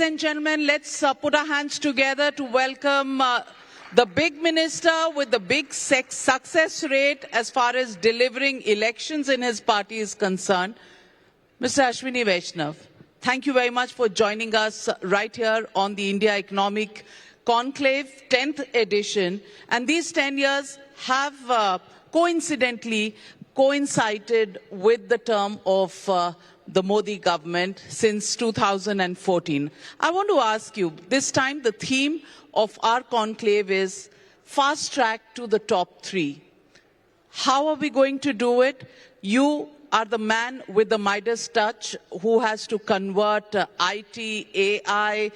Ladies and gentlemen, let's put our hands together to welcome the big minister with the big success rate as far as delivering elections in his party is concerned, Mr. Ashwini Vaishnaw. Thank you very much for joining us right here on the India Economic Conclave 10th edition. And these 10 years have coincidentally coincided with the term of the Modi government since 2014. I want to ask you, this time the theme of our conclave is fast track to the top 3. How are we going to do it? You are the man with the Midas touch who has to convert IT, AI,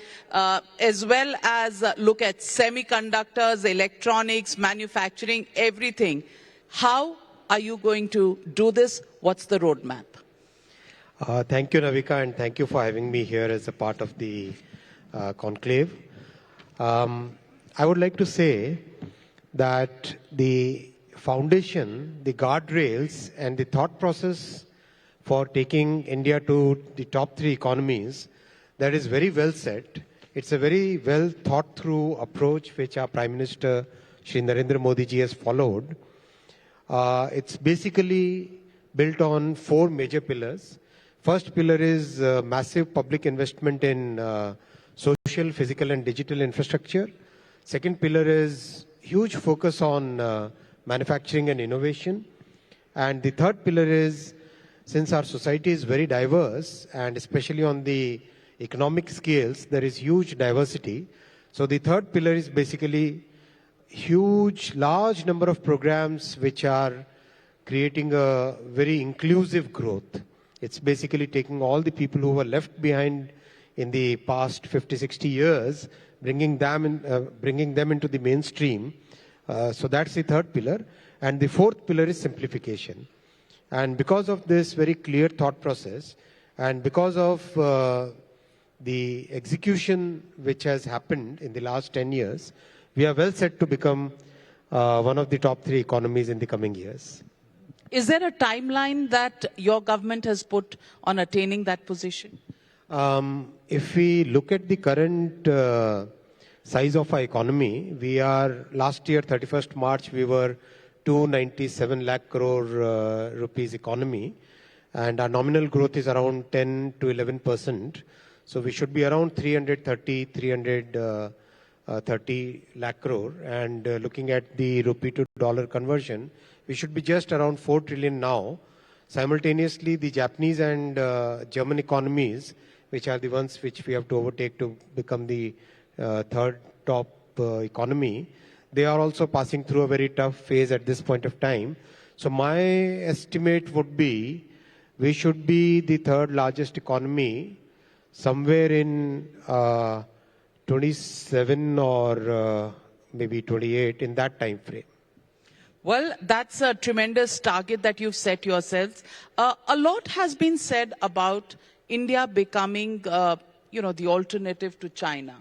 as well as look at semiconductors, electronics, manufacturing, everything. How are you going to do this? What's the roadmap? Thank you, Navika, and thank you for having me here as a part of the conclave. I would like to say that the foundation, the guardrails, and the thought process for taking India to the top 3 economies, that is very well set. It's a very well thought through approach which our Prime Minister, Shri Narendra Modi ji, has followed. It's basically built on 4 major pillars. First pillar is massive public investment in social, physical and digital infrastructure. Second pillar is huge focus on manufacturing and innovation. And the third pillar is, since our society is very diverse and especially on the economic scales, there is huge diversity. So the third pillar is basically large number of programs which are creating a very inclusive growth. It's basically taking all the people who were left behind in the past 50, 60 years, bringing them into the mainstream. So that's the third pillar. And the fourth pillar is simplification. And because of this very clear thought process, and because of the execution which has happened in the last 10 years, we are well set to become one of the top 3 economies in the coming years. Is there a timeline that your government has put on attaining that position? If we look at the current size of our economy, we are, last year, 31st March, we were 297 lakh crore rupees economy, and our nominal growth is around 10 to 11%. So we should be around 330 lakh crore, and looking at the rupee to dollar conversion, we should be just around 4 trillion now. Simultaneously, the Japanese and German economies, which are the ones which we have to overtake to become the third top economy, they are also passing through a very tough phase at this point of time. So my estimate would be, we should be the third largest economy somewhere in 27 or maybe 28, in that time frame. Well, that's a tremendous target that you've set yourselves. A lot has been said about India becoming, the alternative to China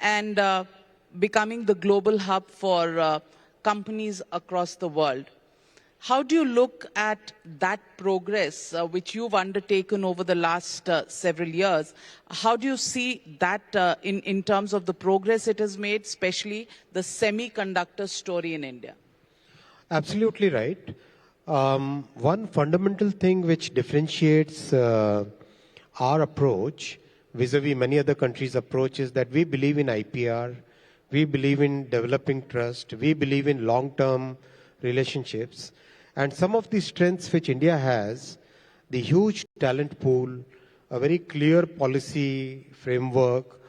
and becoming the global hub for companies across the world. How do you look at that progress which you've undertaken over the last several years? How do you see that in terms of the progress it has made, especially the semiconductor story in India? Absolutely right. One fundamental thing which differentiates our approach vis-a-vis many other countries' approach is that we believe in IPR, we believe in developing trust, we believe in long-term relationships. And some of the strengths which India has, the huge talent pool, a very clear policy framework,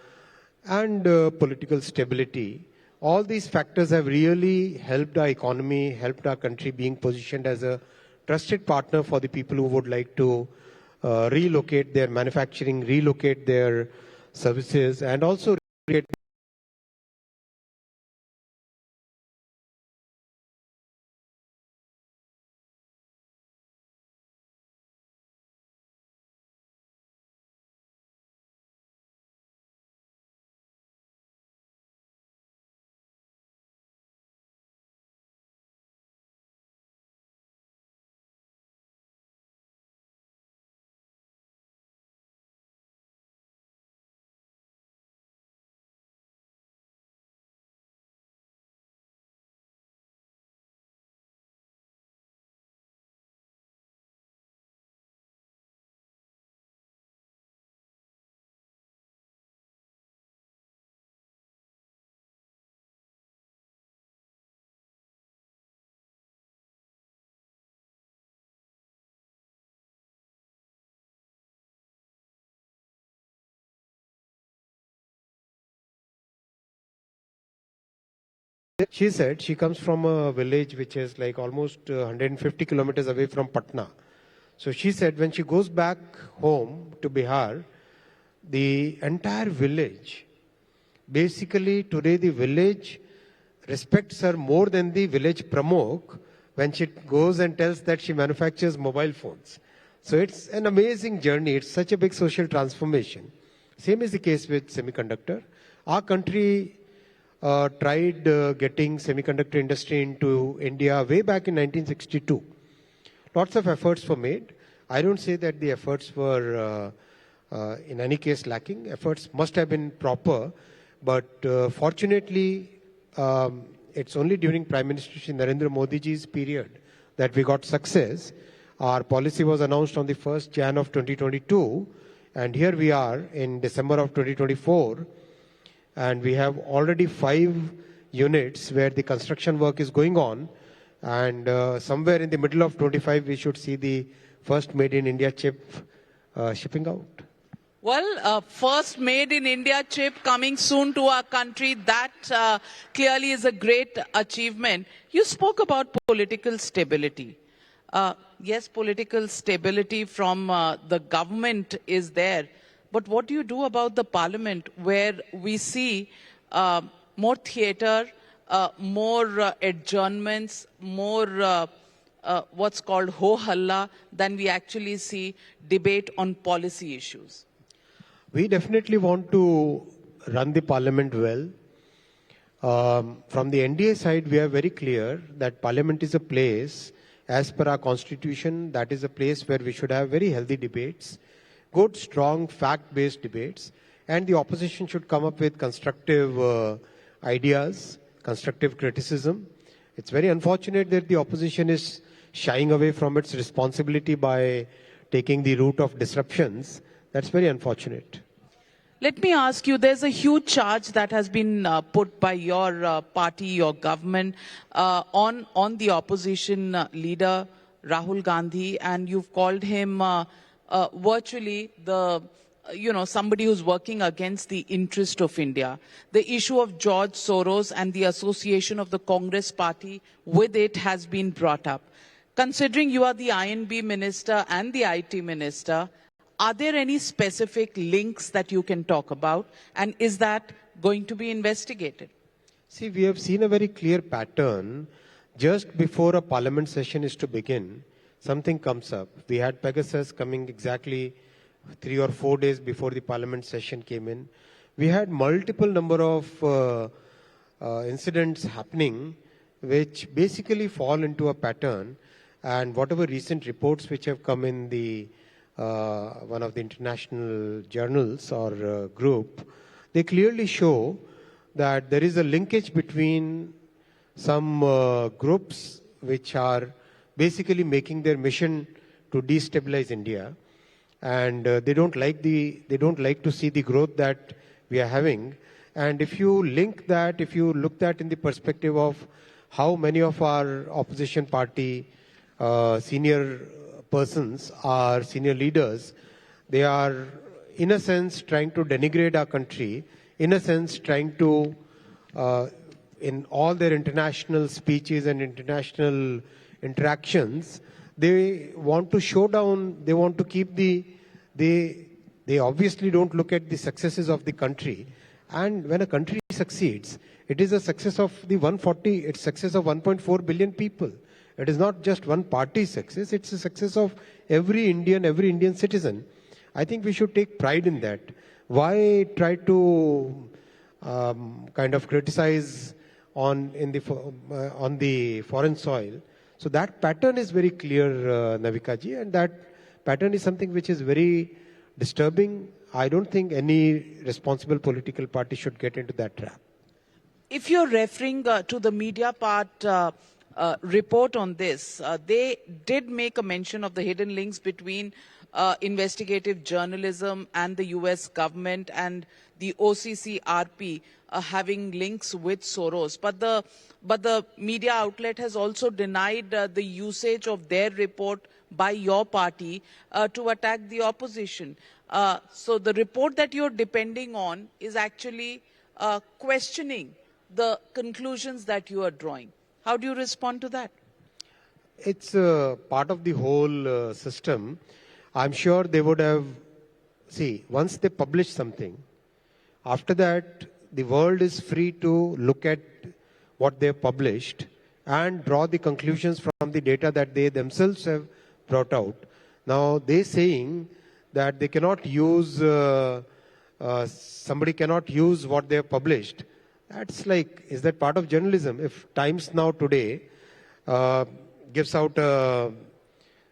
and political stability, all these factors have really helped our economy, helped our country being positioned as a trusted partner for the people who would like to relocate their manufacturing, relocate their services, and also relocate She said she comes from a village which is like almost 150 kilometers away from Patna. So she said when she goes back home to Bihar, the entire village, basically today the village respects her more than the village pramok when she goes and tells that she manufactures mobile phones. So it's an amazing journey. It's such a big social transformation. Same is the case with semiconductor. Our country tried getting semiconductor industry into India way back in 1962. Lots of efforts were made. I don't say that the efforts were in any case lacking. Efforts must have been proper, but fortunately, it's only during Prime Minister Shri Narendra Modi ji's period that we got success. Our policy was announced on the 1st Jan of 2022, and here we are in December of 2024, and we have already 5 units where the construction work is going on, and somewhere in the middle of 25 we should see the first made in India chip shipping out. Well, first made in India chip coming soon to our country, that clearly is a great achievement. You spoke about political stability. Yes, political stability from the government is there. But what do you do about the parliament where we see more theater, more adjournments, more what's called ho-halla than we actually see debate on policy issues? We definitely want to run the parliament well. From the NDA side, we are very clear that parliament is a place, as per our constitution, that is a place where we should have very healthy debates, good, strong, fact-based debates, and the opposition should come up with constructive ideas, constructive criticism. It's very unfortunate that the opposition is shying away from its responsibility by taking the route of disruptions. That's very unfortunate. Let me ask you, there's a huge charge that has been put by your party, your government, on the opposition leader, Rahul Gandhi, and you've called him virtually somebody who's working against the interest of India. The issue of George Soros and the association of the Congress party with it has been brought up. Considering you are the INB minister and the IT minister, are there any specific links that you can talk about? And is that going to be investigated? See, we have seen a very clear pattern. Just before a parliament session is to begin, something comes up. We had Pegasus coming exactly 3 or 4 days before the parliament session came in. We had multiple number of incidents happening which basically fall into a pattern, and whatever recent reports which have come in the one of the international journals or group, they clearly show that there is a linkage between some groups which are basically making their mission to destabilize India, and they don't like to see the growth that we are having. And if you link that, if you look that in the perspective of how many of our opposition party senior persons are senior leaders, they are in a sense trying to denigrate our country, in a sense trying to in all their international speeches and international interactions, they want to show down, they want to keep they obviously don't look at the successes of the country. And when a country succeeds, it is a success of it's success of 1.4 billion people. It is not just one party's success, it's a success of every Indian citizen. I think we should take pride in that. Why try to kind of criticize on the foreign soil? So that pattern is very clear, Navika ji, and that pattern is something which is very disturbing. I don't think any responsible political party should get into that trap. If you're referring to the media part report on this, they did make a mention of the hidden links between investigative journalism and the US government and the OCCRP having links with Soros. But the media outlet has also denied the usage of their report by your party to attack the opposition. So the report that you're depending on is actually questioning the conclusions that you are drawing. How do you respond to that? It's part of the whole system. I'm sure they would have, see, once they publish something, after that, the world is free to look at what they have published and draw the conclusions from the data that they themselves have brought out. Now, they're saying that they cannot use, somebody cannot use what they have published. That's like, is that part of journalism? If Times Now today gives out a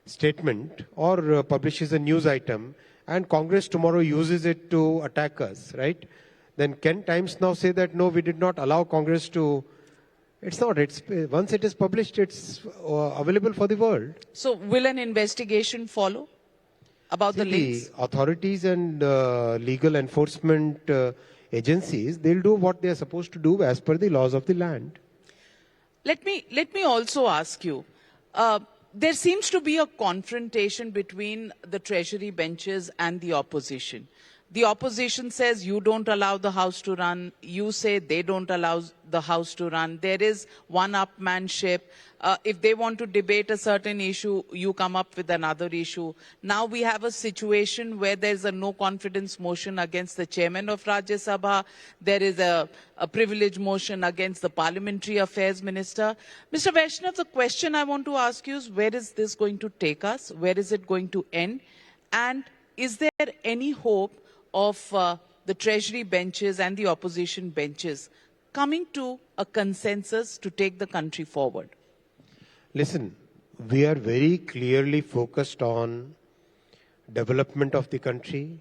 statement or publishes a news item and Congress tomorrow uses it to attack us, right? Then can Times Now say that, no, we did not allow Congress to? It's not. It's once it is published, it's available for the world. So will an investigation follow about the links? The authorities and legal enforcement agencies, they'll do what they are supposed to do as per the laws of the land. Let me also ask you, there seems to be a confrontation between the Treasury benches and the opposition. The opposition says you don't allow the House to run. You say they don't allow the House to run. There is one-upmanship. If they want to debate a certain issue, you come up with another issue. Now we have a situation where there's a no-confidence motion against the chairman of Rajya Sabha. There is a privilege motion against the Parliamentary Affairs Minister. Mr. Vaishnaw, the question I want to ask you is, where is this going to take us? Where is it going to end? And is there any hope of the Treasury benches and the opposition benches coming to a consensus to take the country forward? Listen, we are very clearly focused on development of the country,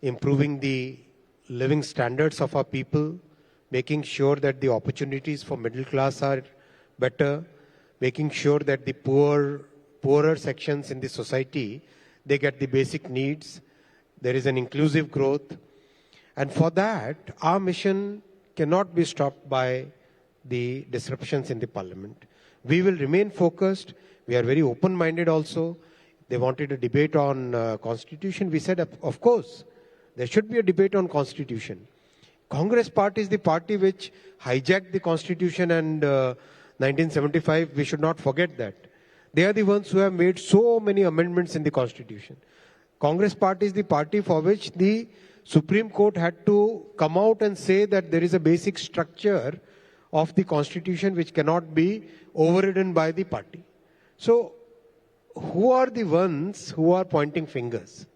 improving the living standards of our people, making sure that the opportunities for middle class are better, making sure that the poorer sections in the society, they get the basic needs. There is an inclusive growth. And for that, our mission cannot be stopped by the disruptions in the parliament. We will remain focused. We are very open-minded also. They wanted a debate on constitution. We said, of course, there should be a debate on constitution. Congress party is the party which hijacked the constitution and 1975. We should not forget that. They are the ones who have made so many amendments in the constitution. Congress party is the party for which the Supreme Court had to come out and say that there is a basic structure of the constitution which cannot be overridden by the party. So, who are the ones who are pointing fingers?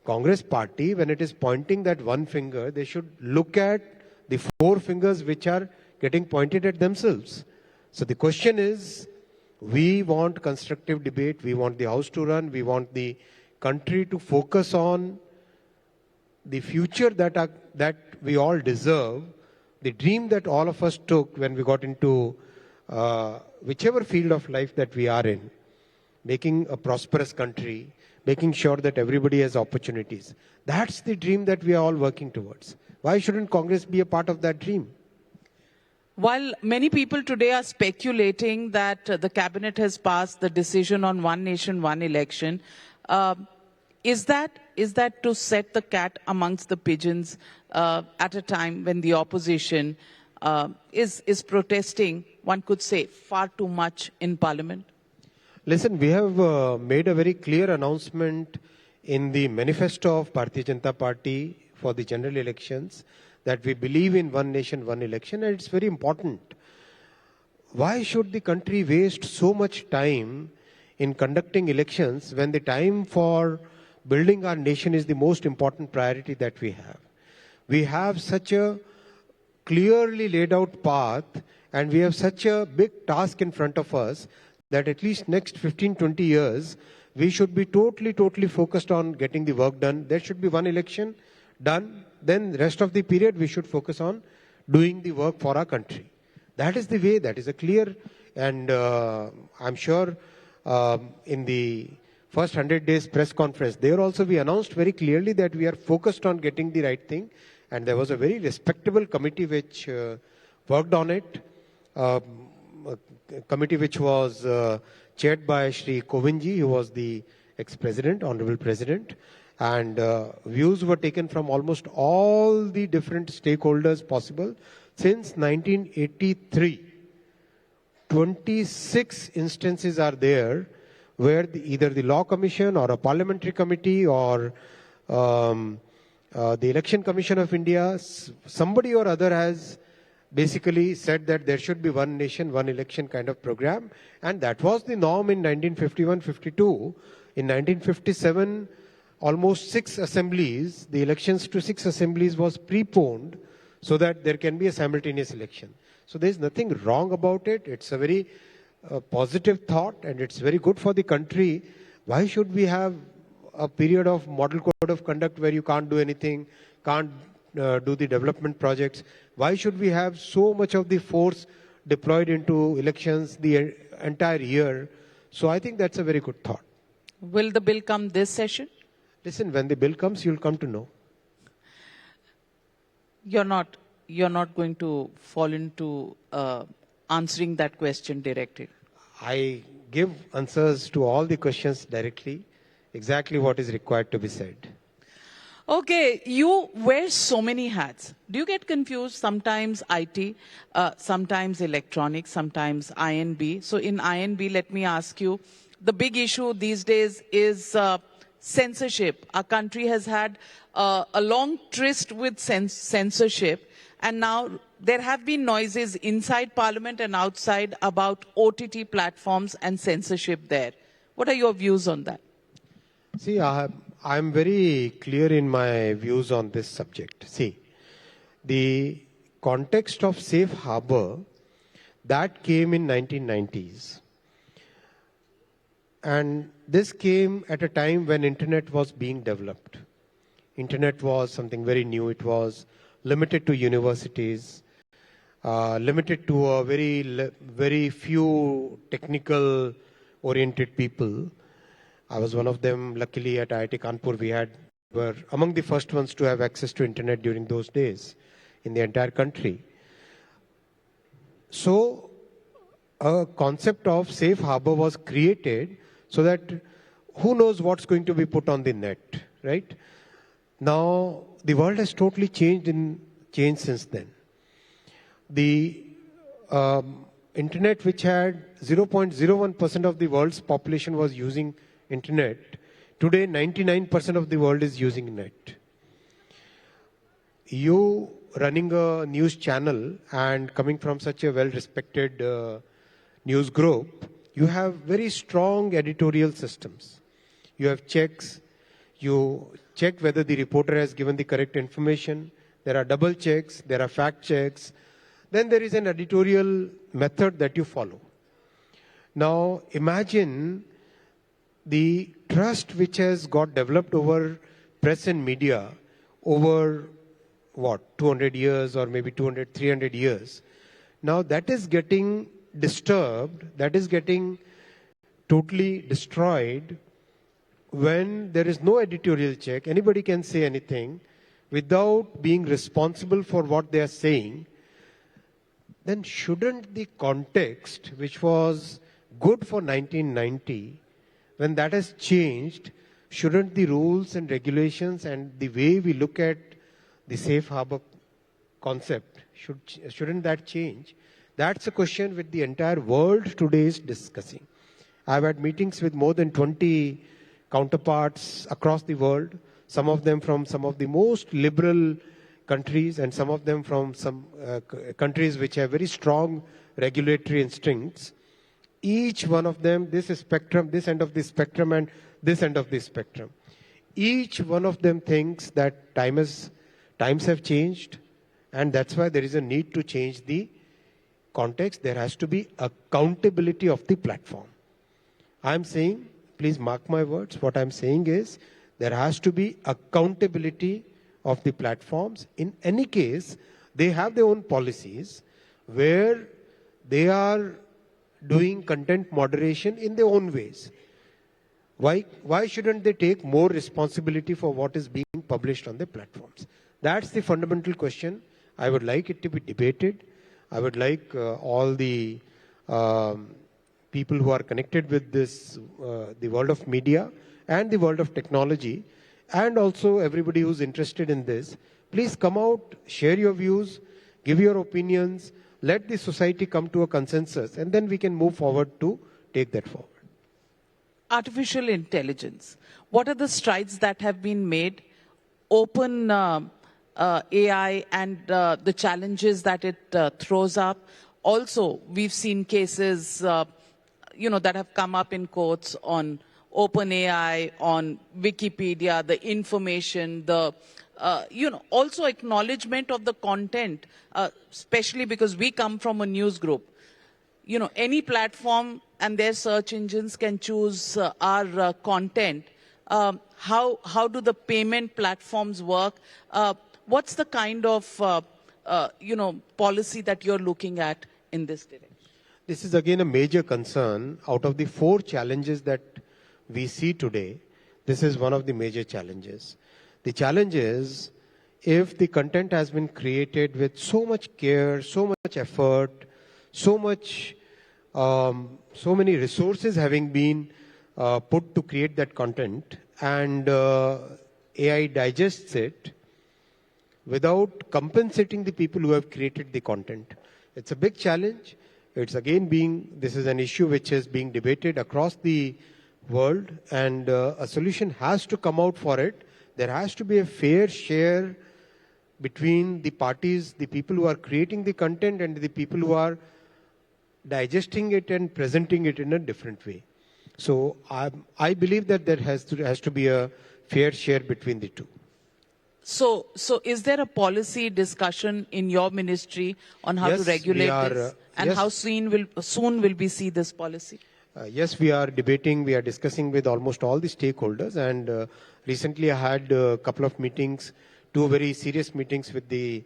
Congress party, when it is pointing that one finger, they should look at the four fingers which are getting pointed at themselves. So the question is, we want constructive debate, we want the House to run, we want the country to focus on the future that we all deserve, the dream that all of us took when we got into whichever field of life that we are in, making a prosperous country, making sure that everybody has opportunities. That's the dream that we are all working towards. Why shouldn't Congress be a part of that dream? While many people today are speculating that the cabinet has passed the decision on one nation, one election, is that to set the cat amongst the pigeons at a time when the opposition is protesting, one could say, far too much in Parliament? Listen, we have made a very clear announcement in the manifesto of Bharatiya Janata Party for the general elections that we believe in one nation, one election, and it's very important. Why should the country waste so much time in conducting elections when the time for building our nation is the most important priority that we have? We have such a clearly laid out path and we have such a big task in front of us that at least next 15-20 years, we should be totally focused on getting the work done. There should be one election done. Then the rest of the period, we should focus on doing the work for our country. That is the way, that is a clear, and I'm sure in the first 100 days press conference, there also we announced very clearly that we are focused on getting the right thing. And there was a very respectable committee which worked on it. A committee which was chaired by Shri Kovindji, who was the ex-president, honorable president. And views were taken from almost all the different stakeholders possible. Since 1983, 26 instances are there where either the Law Commission or a parliamentary committee or the Election Commission of India, somebody or other has basically said that there should be one nation, one election kind of program. And that was the norm in 1951-52. In 1957, almost 6 assemblies, the elections to 6 assemblies was preponed so that there can be a simultaneous election. So there is nothing wrong about it. It's a very positive thought and it's very good for the country. Why should we have a period of model code of conduct where you can't do anything, can't do the development projects? Why should we have so much of the force deployed into elections the entire year? So I think that's a very good thought. Will the bill come this session? Listen, when the bill comes, you'll come to know. You're not going to fall into answering that question directly. I give answers to all the questions directly, exactly what is required to be said. Okay, you wear so many hats. Do you get confused? Sometimes IT, sometimes electronics, sometimes I&B. So in I&B, let me ask you, the big issue these days is censorship. Our country has had a long tryst with censorship, and now there have been noises inside Parliament and outside about OTT platforms and censorship there. What are your views on that? See, I'm very clear in my views on this subject. See, the context of safe harbor, that came in 1990s. And this came at a time when internet was being developed. Internet was something very new. It was limited to universities, limited to a very few technical oriented people. I was one of them. Luckily at IIT Kanpur we were among the first ones to have access to internet during those days in the entire country. So a concept of safe harbor was created so that who knows what's going to be put on the net, right? Now the world has totally changed since then. The internet, which had 0.01% of the world's population was using internet, today 99% of the world is using net. You running a news channel and coming from such a well-respected news group, you have very strong editorial systems. You have checks. You check whether the reporter has given the correct information. There are double checks. There are fact checks. Then there is an editorial method that you follow. Now imagine the trust which has got developed over press and media over 200 years or maybe 200, 300 years. Now that is getting disturbed, that is getting totally destroyed when there is no editorial check. Anybody can say anything without being responsible for what they are saying. Then shouldn't the context, which was good for 1990, when that has changed, shouldn't the rules and regulations and the way we look at the safe harbor concept, shouldn't that change? That's a question which the entire world today is discussing. I've had meetings with more than 20 counterparts across the world, some of them from some of the most liberal countries and some of them from some countries which have very strong regulatory instincts. Each one of them, this spectrum, this end of the spectrum and this end of the spectrum. Each one of them thinks that times have changed, and that's why there is a need to change the context. There has to be accountability of the platform. I'm saying, please mark my words, what I'm saying is there has to be accountability of the platforms. In any case, they have their own policies where they are doing content moderation in their own ways. Why shouldn't they take more responsibility for what is being published on the platforms? That's the fundamental question. I would like it to be debated. I would like all the people who are connected with this, the world of media and the world of technology, and also everybody who's interested in this, please come out, share your views, give your opinions, let the society come to a consensus, and then we can move forward to take that forward. Artificial intelligence. What are the strides that have been made? Open AI and the challenges that it throws up. Also, we've seen cases, that have come up in courts on open AI, on Wikipedia, the information, the also acknowledgement of the content, especially because we come from a news group. Any platform and their search engines can choose our content. How do the payment platforms work? What's the kind of, policy that you're looking at in this direction? This is again a major concern. Out of the 4 challenges that we see today, this is one of the major challenges. The challenge is, if the content has been created with so much care, so much effort, so many resources having been put to create that content, and AI digests it without compensating the people who have created the content. It's a big challenge. It's again this is an issue which is being debated across the world, and a solution has to come out for it. There has to be a fair share between the parties, the people who are creating the content and the people who are digesting it and presenting it in a different way. So I believe that there has to be a fair share between the two. So is there a policy discussion in your ministry on how to regulate this? And yes. How soon will we see this policy? Yes, we are debating, we are discussing with almost all the stakeholders, and recently I had a couple of meetings, 2 very serious meetings with the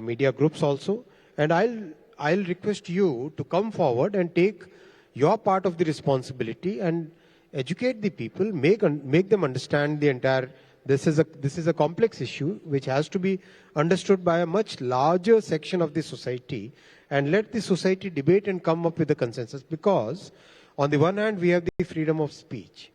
media groups also, and I'll request you to come forward and take your part of the responsibility and educate the people, make them understand the entire. This is a complex issue which has to be understood by a much larger section of the society, and let the society debate and come up with a consensus. Because on the one hand, we have the freedom of speech.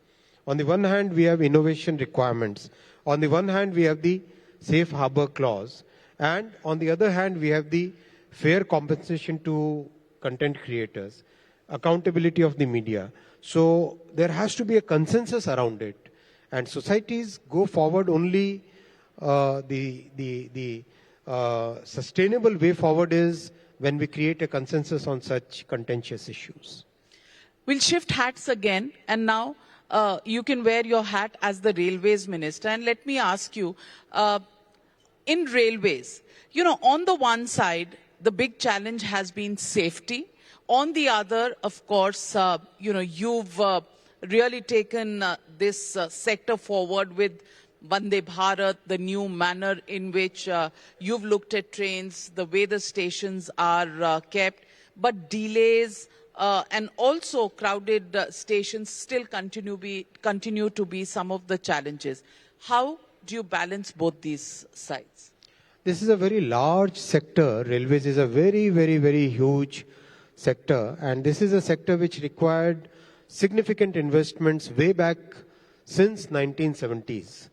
On the one hand, we have innovation requirements. On the one hand, we have the safe harbor clause. And on the other hand, we have the fair compensation to content creators, accountability of the media. So there has to be a consensus around it. And societies go forward only, the sustainable way forward is when we create a consensus on such contentious issues. We'll shift hats again, and now you can wear your hat as the Railways Minister. And let me ask you, in railways, on the one side, the big challenge has been safety. On the other, of course, you've really taken this sector forward with Vande Bharat, the new manner in which you've looked at trains, the way the stations are kept, but delays and also crowded stations still continue to be some of the challenges. How do you balance both these sides? This is a very large sector. Railways is a very, very, very huge sector, and this is a sector which required significant investments way back since 1970s.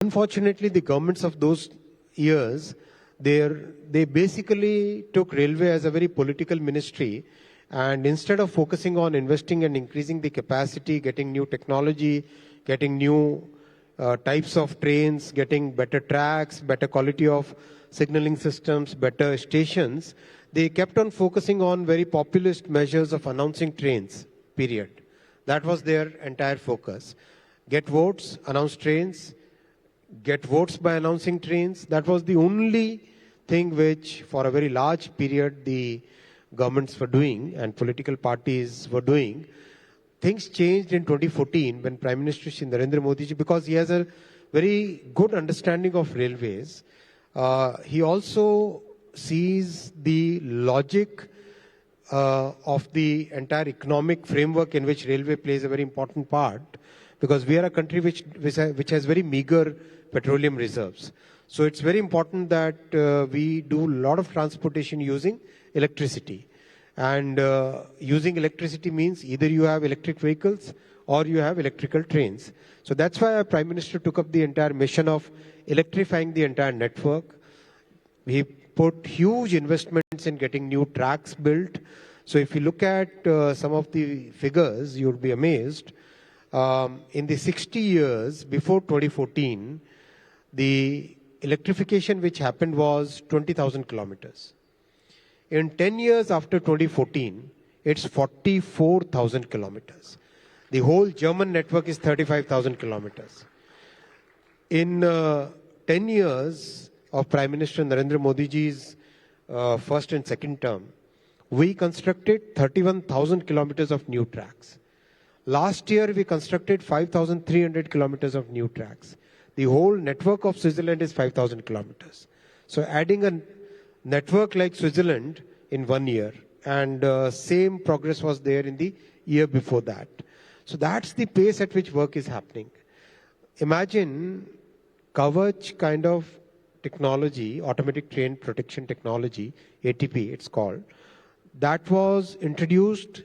Unfortunately, the governments of those years, they basically took railway as a very political ministry, and instead of focusing on investing and increasing the capacity, getting new technology, getting new types of trains, getting better tracks, better quality of signaling systems, better stations, they kept on focusing on very populist measures of announcing trains, period. That was their entire focus. Get votes, announce trains, get votes by announcing trains. That was the only thing which, for a very large period, the governments were doing and political parties were doing. Things changed in 2014 when Prime Minister Shri Narendra Modi ji, because he has a very good understanding of railways, he also sees the logic of the entire economic framework in which railway plays a very important part, because we are a country which has very meager petroleum reserves. So it's very important that we do a lot of transportation using electricity. And using electricity means either you have electric vehicles or you have electrical trains. So that's why our Prime Minister took up the entire mission of electrifying the entire network. He put huge investments in getting new tracks built. So if you look at some of the figures, you'll be amazed. In the 60 years before 2014, the electrification which happened was 20,000 kilometers. In 10 years after 2014, it's 44,000 kilometers. The whole German network is 35,000 kilometers. In 10 years of Prime Minister Narendra Modi ji's first and second term, we constructed 31,000 kilometers of new tracks. Last year, we constructed 5,300 kilometers of new tracks. The whole network of Switzerland is 5,000 kilometers. So adding a network like Switzerland in 1 year, and same progress was there in the year before that. So that's the pace at which work is happening. Imagine Kavach kind of technology, automatic train protection technology, ATP it's called, that was introduced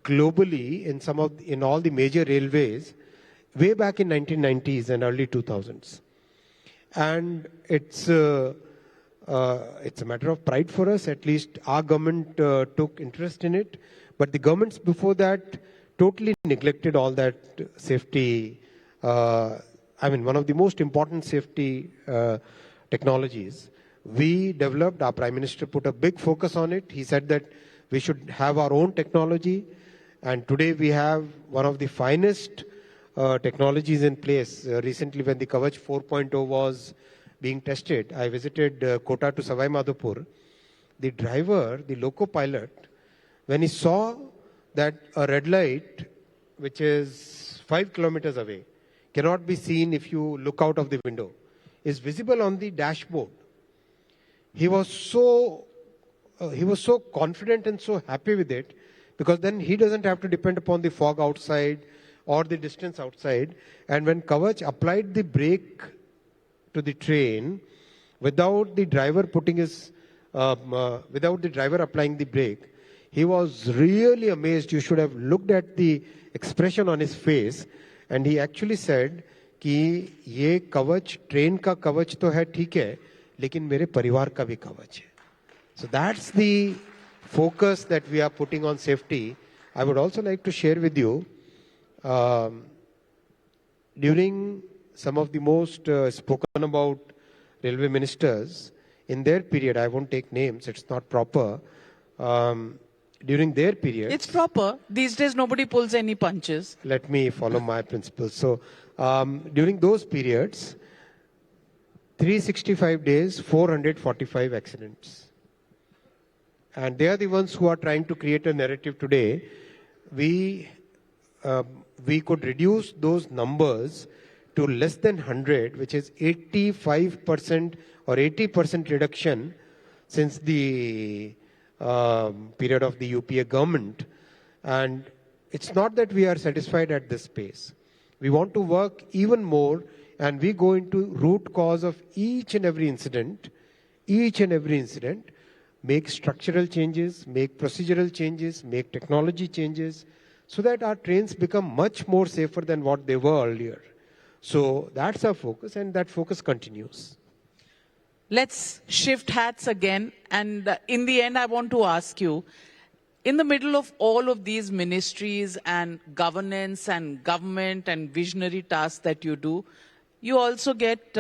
globally in all the major railways way back in 1990s and early 2000s. And it's a matter of pride for us. At least our government took interest in it. But the governments before that totally neglected all that safety. One of the most important safety technologies. We developed, our Prime Minister put a big focus on it. He said that we should have our own technology. And today we have one of the finest technologies in place. Recently when the Kavach 4.0 was being tested, I visited Kota to Savai Madhopur. The driver, the loco pilot, when he saw that a red light, which is 5 kilometers away, cannot be seen if you look out of the window, is visible on the dashboard. He was so confident and so happy with it, because then he doesn't have to depend upon the fog outside or the distance outside. And when Kavach applied the brake to the train, without the driver applying the brake, he was really amazed. You should have looked at the expression on his face. And he actually said कि ये कवच train का कवच तो है ठीक है, लेकिन मेरे परिवार का भी कवच है. So that's the focus that we are putting on safety. I would also like to share with you, during some of the most spoken about railway ministers, in their period, I won't take names, it's not proper, during their period... It's proper. These days, nobody pulls any punches. Let me follow my principles. So, during those periods, 365 days, 445 accidents. And they are the ones who are trying to create a narrative today. We could reduce those numbers to less than 100, which is 85% or 80% reduction since the period of the UPA government. And it's not that we are satisfied at this pace. We want to work even more, and we go into root cause of each and every incident, make structural changes, make procedural changes, make technology changes, so that our trains become much more safer than what they were earlier. So that's our focus, and that focus continues. Let's shift hats again. And in the end, I want to ask you, in the middle of all of these ministries and governance and government and visionary tasks that you do, you also get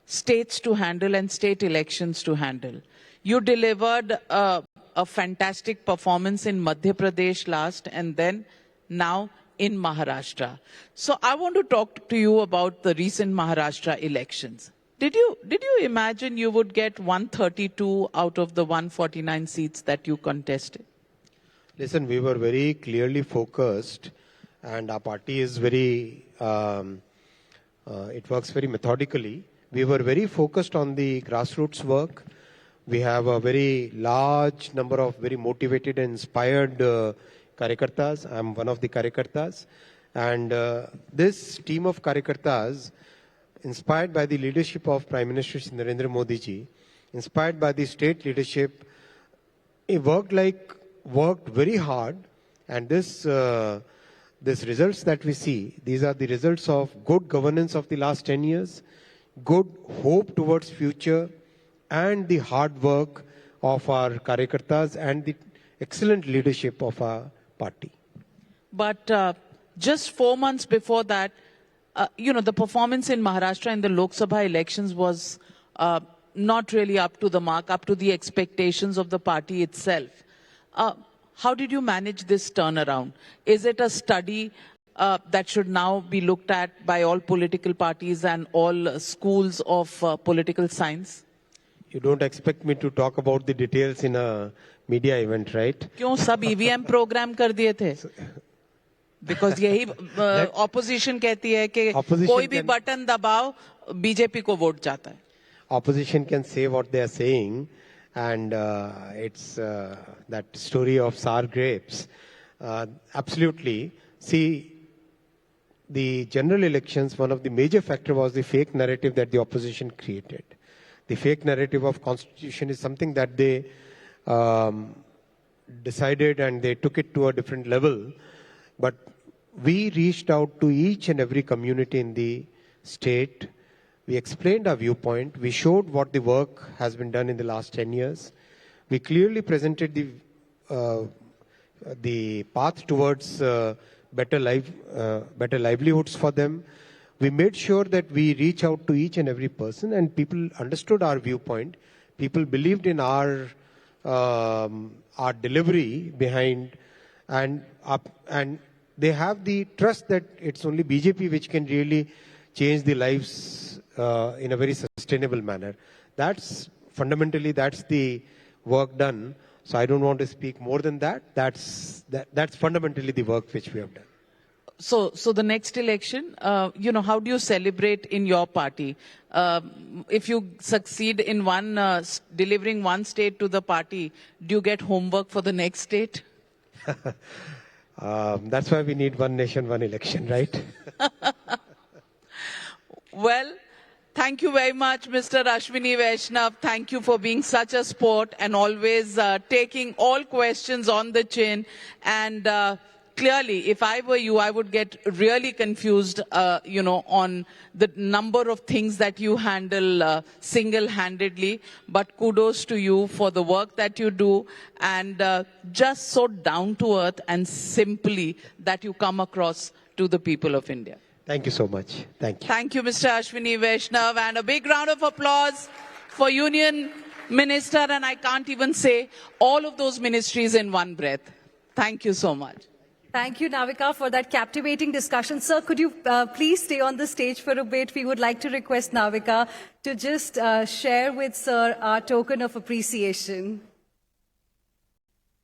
states to handle and state elections to handle. You delivered a fantastic performance in Madhya Pradesh last, and then now in Maharashtra. So I want to talk to you about the recent Maharashtra elections. Did you imagine you would get 132 out of the 149 seats that you contested? Listen, we were very clearly focused, and our party is very, it works very methodically. We were very focused on the grassroots work. We have a very large number of very motivated and inspired Karyakartas. I'm one of the Karyakartas. And this team of Karyakartas, inspired by the leadership of Prime Minister Narendra Modi ji, inspired by the state leadership, it worked very hard. And this results that we see, these are the results of good governance of the last 10 years, good hope towards future, and the hard work of our Karyakartas and the excellent leadership of our party. But just 4 months before that, the performance in Maharashtra in the Lok Sabha elections was not really up to the mark, up to the expectations of the party itself. How did you manage this turnaround? Is it a study that should now be looked at by all political parties and all schools of political science? You don't expect me to talk about the details in a media event, right? क्यों सब EVM program कर दिए थे? Because यही opposition कहती है कि कोई भी बटन दबाओ बीजेपी को वोट जाता है. Opposition can say what they are saying, and it's that story of sour grapes. Absolutely. See, the general elections, one of the major factors was the fake narrative that the opposition created. The fake narrative of constitution is something that they decided and they took it to a different level. But we reached out to each and every community in the state. We explained our viewpoint. We showed what the work has been done in the last 10 years. We clearly presented the path towards better livelihoods for them. We made sure that we reach out to each and every person, and people understood our viewpoint. People believed in our delivery behind, and they have the trust that it's only BJP which can really change the lives in a very sustainable manner. That's fundamentally that's the work done. So I don't want to speak more than that. That's fundamentally the work which we have done. So the next election, how do you celebrate in your party? If you succeed in delivering one state to the party, do you get homework for the next state? That's why we need one nation, one election, right? Well, thank you very much, Mr. Ashwini Vaishnaw. Thank you for being such a sport and always taking all questions on the chin. And clearly, if I were you, I would get really confused, on the number of things that you handle single-handedly. But kudos to you for the work that you do and just so down to earth and simply that you come across to the people of India. Thank you so much. Thank you. Thank you, Mr. Ashwini Vaishnaw. And a big round of applause for Union Minister. And I can't even say all of those ministries in one breath. Thank you so much. Thank you, Navika, for that captivating discussion. Sir, could you please stay on the stage for a bit? We would like to request Navika to just share with Sir our token of appreciation.